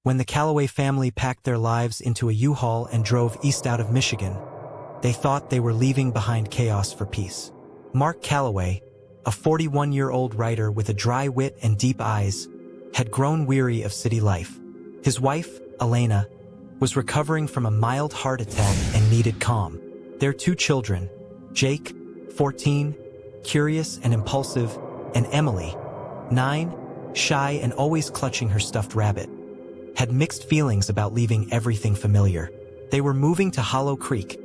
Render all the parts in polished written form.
When the Calloway family packed their lives into a U-Haul and drove east out of Michigan, they thought they were leaving behind chaos for peace. Mark Calloway, a 41-year-old writer with a dry wit and deep eyes, had grown weary of city life. His wife, Elena, was recovering from a mild heart attack and needed calm. Their 2 children, Jake, 14, curious and impulsive, and Emily, 9, shy and always clutching her stuffed rabbit, had mixed feelings about leaving everything familiar. They were moving to Hollow Creek,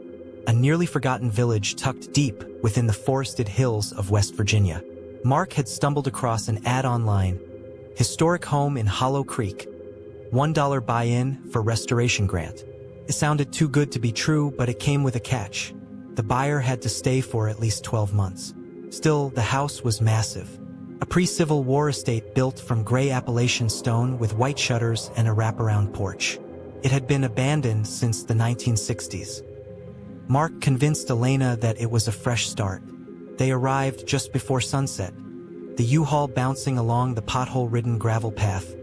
a nearly forgotten village tucked deep within the forested hills of West Virginia. Mark had stumbled across an ad online: historic home in Hollow Creek, $1 buy-in for restoration grant. It sounded too good to be true, but it came with a catch. The buyer had to stay for at least 12 months. Still, the house was massive. A pre-Civil War estate built from gray Appalachian stone with white shutters and a wraparound porch. It had been abandoned since the 1960s. Mark convinced Elena that it was a fresh start. They arrived just before sunset, the U-Haul bouncing along the pothole-ridden gravel path,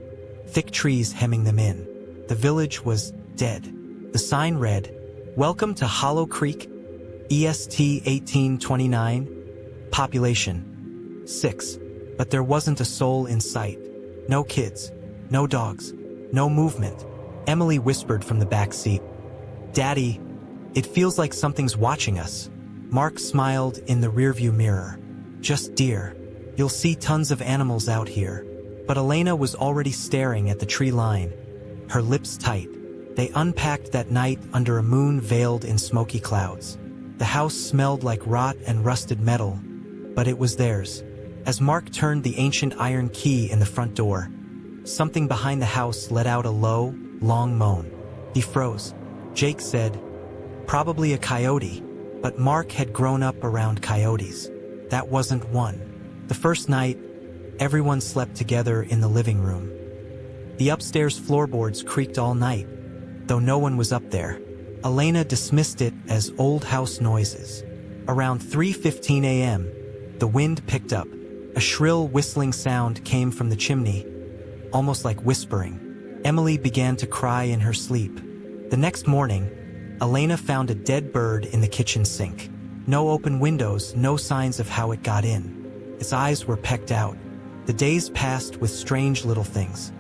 thick trees hemming them in. The village was dead. The sign read, "Welcome to Hollow Creek, EST 1829, population 6. But there wasn't a soul in sight. No kids, no dogs, no movement. Emily whispered from the back seat, "Daddy, it feels like something's watching us." Mark smiled in the rearview mirror. "Just deer. You'll see tons of animals out here." But Elena was already staring at the tree line, her lips tight. They unpacked that night under a moon veiled in smoky clouds. The house smelled like rot and rusted metal, but it was theirs. As Mark turned the ancient iron key in the front door, something behind the house let out a low, long moan. He froze. Jake said, "Probably a coyote," but Mark had grown up around coyotes. That wasn't one. The first night, everyone slept together in the living room. The upstairs floorboards creaked all night, though no one was up there. Elena dismissed it as old house noises. Around 3:15 a.m., the wind picked up. A shrill whistling sound came from the chimney, almost like whispering. Emily began to cry in her sleep. The next morning, Elena found a dead bird in the kitchen sink. No open windows, no signs of how it got in. Its eyes were pecked out. The days passed with strange little things.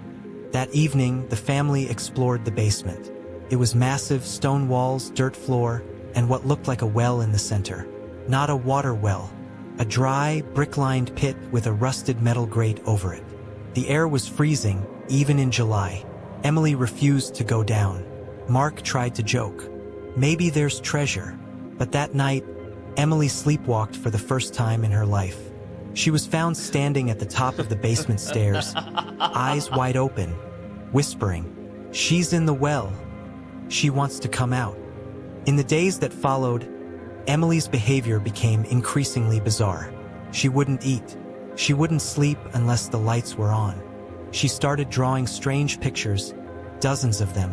That evening, the family explored the basement. It was massive, stone walls, dirt floor, and what looked like a well in the center. Not a water well. A dry, brick-lined pit with a rusted metal grate over it. The air was freezing, even in July. Emily refused to go down. Mark tried to joke. Maybe there's treasure. But that night, Emily sleepwalked for the first time in her life. She was found standing at the top of the basement stairs, eyes wide open, whispering, "She's in the well. She wants to come out." In the days that followed, Emily's behavior became increasingly bizarre. She wouldn't eat. She wouldn't sleep unless the lights were on. She started drawing strange pictures, dozens of them,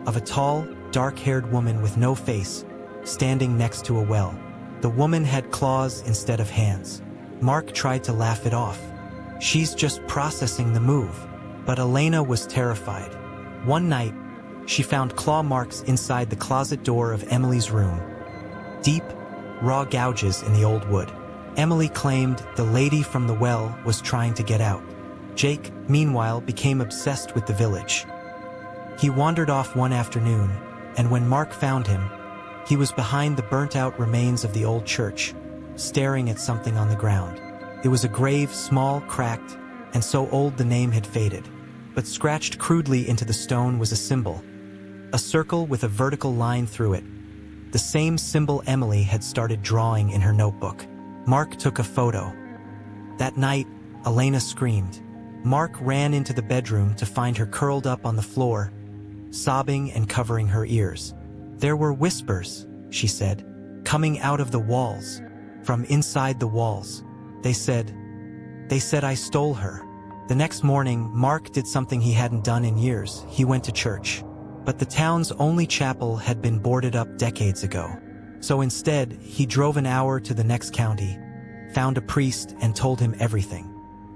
of a tall, dark-haired woman with no face, standing next to a well. The woman had claws instead of hands. Mark tried to laugh it off. "She's just processing the move." But Elena was terrified. One night, she found claw marks inside the closet door of Emily's room. Deep, raw gouges in the old wood. Emily claimed the lady from the well was trying to get out. Jake, meanwhile, became obsessed with the village. He wandered off one afternoon, and when Mark found him, he was behind the burnt-out remains of the old church, staring at something on the ground. It was a grave, small, cracked, and so old the name had faded. But scratched crudely into the stone was a symbol, a circle with a vertical line through it. The same symbol Emily had started drawing in her notebook. Mark took a photo. That night, Elena screamed. Mark ran into the bedroom to find her curled up on the floor, sobbing and covering her ears. "There were whispers," she said, "coming out of the walls, from inside the walls. They said I stole her." The next morning, Mark did something he hadn't done in years. He went to church. But the town's only chapel had been boarded up decades ago. So instead, he drove an hour to the next county, found a priest, and told him everything.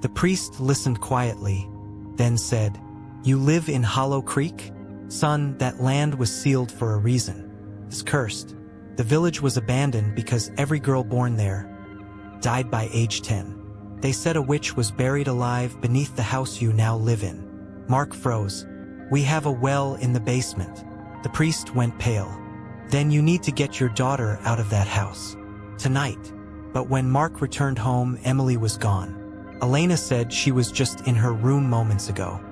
The priest listened quietly, then said, You live in Hollow Creek? Son, that land was sealed for a reason. It's cursed. The village was abandoned because every girl born there died by age 10. They said a witch was buried alive beneath the house you now live in. Mark froze. We have a well in the basement. The priest went pale. Then you need to get your daughter out of that house. Tonight. But when Mark returned home, Emily was gone. Elena said she was just in her room moments ago.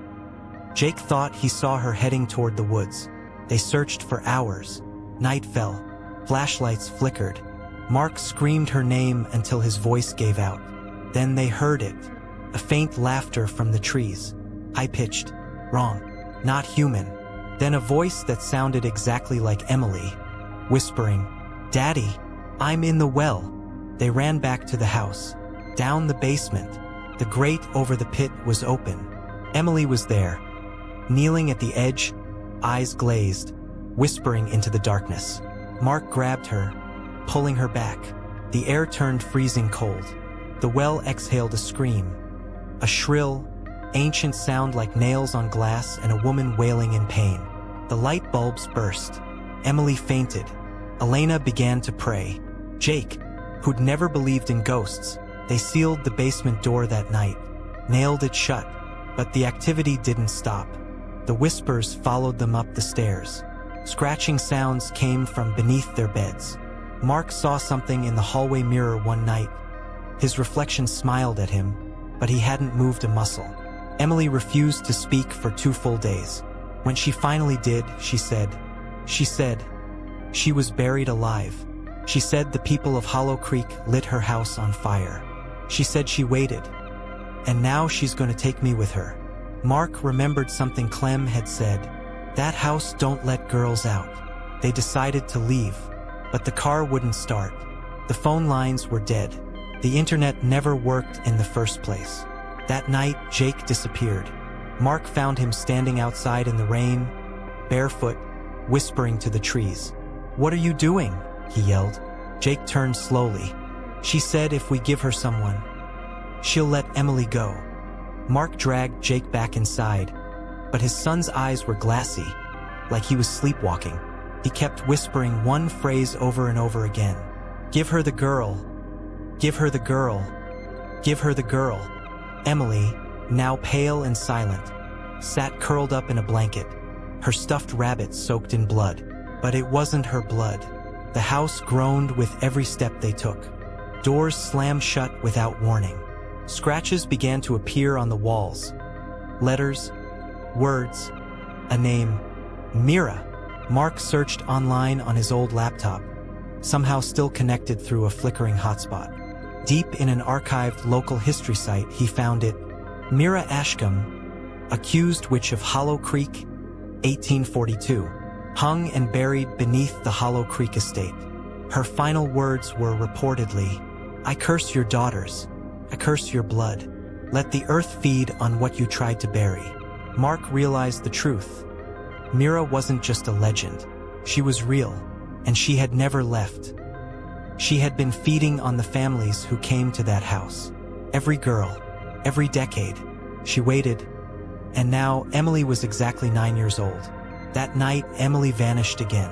Jake thought he saw her heading toward the woods. They searched for hours. Night fell. Flashlights flickered. Mark screamed her name until his voice gave out. Then they heard it. A faint laughter from the trees. High-pitched. Wrong. Not human. Then a voice that sounded exactly like Emily, whispering, "Daddy, I'm in the well." They ran back to the house. Down the basement. The grate over the pit was open. Emily was there, kneeling at the edge, eyes glazed, whispering into the darkness. Mark grabbed her, pulling her back. The air turned freezing cold. The well exhaled a scream, a shrill, ancient sound like nails on glass and a woman wailing in pain. The light bulbs burst. Emily fainted. Elena began to pray. Jake, who'd never believed in ghosts, they sealed the basement door that night, nailed it shut, but the activity didn't stop. The whispers followed them up the stairs. Scratching sounds came from beneath their beds. Mark saw something in the hallway mirror one night. His reflection smiled at him, but he hadn't moved a muscle. Emily refused to speak for 2 full days. When she finally did, she said she was buried alive. She said the people of Hollow Creek lit her house on fire. She said she waited, and now she's going to take me with her. Mark remembered something Clem had said. That house don't let girls out. They decided to leave, but the car wouldn't start. The phone lines were dead. The internet never worked in the first place. That night, Jake disappeared. Mark found him standing outside in the rain, barefoot, whispering to the trees. "What are you doing?" he yelled. Jake turned slowly. "She said if we give her someone, she'll let Emily go." Mark dragged Jake back inside, but his son's eyes were glassy, like he was sleepwalking. He kept whispering one phrase over and over again. "Give her the girl. Give her the girl. Give her the girl." Emily, now pale and silent, sat curled up in a blanket, her stuffed rabbit soaked in blood. But it wasn't her blood. The house groaned with every step they took. Doors slammed shut without warning. Scratches began to appear on the walls. Letters, words, a name. Mira. Mark searched online on his old laptop, somehow still connected through a flickering hotspot. Deep in an archived local history site, he found it. Mira Ashcombe, accused witch of Hollow Creek, 1842, hung and buried beneath the Hollow Creek estate. Her final words were reportedly, "I curse your daughters. I curse your blood. Let the earth feed on what you tried to bury." Mark realized the truth. Mira wasn't just a legend. She was real, and she had never left. She had been feeding on the families who came to that house. Every girl, every decade. She waited, and now Emily was exactly 9 years old. That night, Emily vanished again.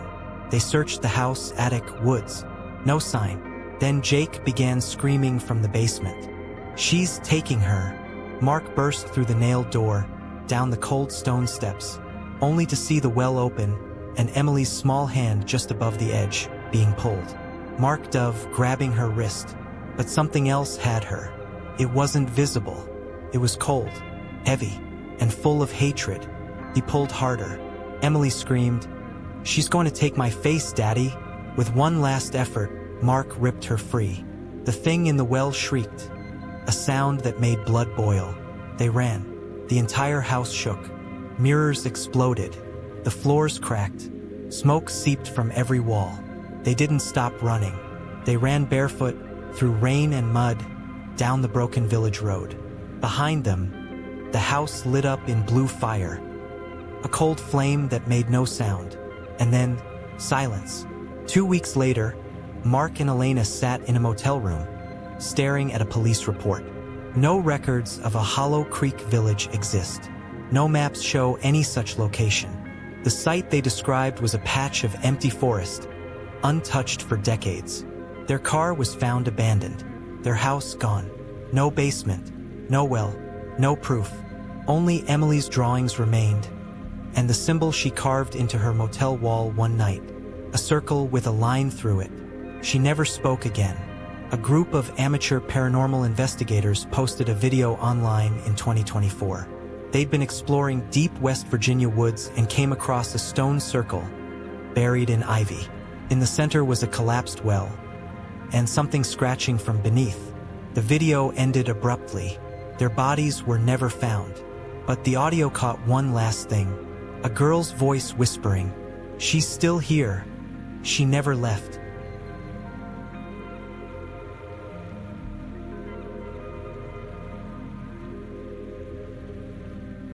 They searched the house, attic, woods. No sign. Then Jake began screaming from the basement. "She's taking her." Mark burst through the nailed door, down the cold stone steps, only to see the well open and Emily's small hand just above the edge, being pulled. Mark dove, grabbing her wrist, but something else had her. It wasn't visible. It was cold, heavy, and full of hatred. He pulled harder. Emily screamed, "She's going to take my face, Daddy." With one last effort, Mark ripped her free. The thing in the well shrieked, a sound that made blood boil. They ran. The entire house shook. Mirrors exploded. The floors cracked. Smoke seeped from every wall. They didn't stop running. They ran barefoot, through rain and mud, down the broken village road. Behind them, the house lit up in blue fire. A cold flame that made no sound. And then, silence. 2 weeks later, Mark and Elena sat in a motel room, staring at a police report. No records of a Hollow Creek village exist. No maps show any such location. The site they described was a patch of empty forest, untouched for decades. Their car was found abandoned, their house gone. No basement, no well, no proof. Only Emily's drawings remained, and the symbol she carved into her motel wall one night, a circle with a line through it. She never spoke again. A group of amateur paranormal investigators posted a video online in 2024. They'd been exploring deep West Virginia woods and came across a stone circle buried in ivy. In the center was a collapsed well, and something scratching from beneath. The video ended abruptly. Their bodies were never found. But the audio caught one last thing. A girl's voice whispering, "She's still here. She never left."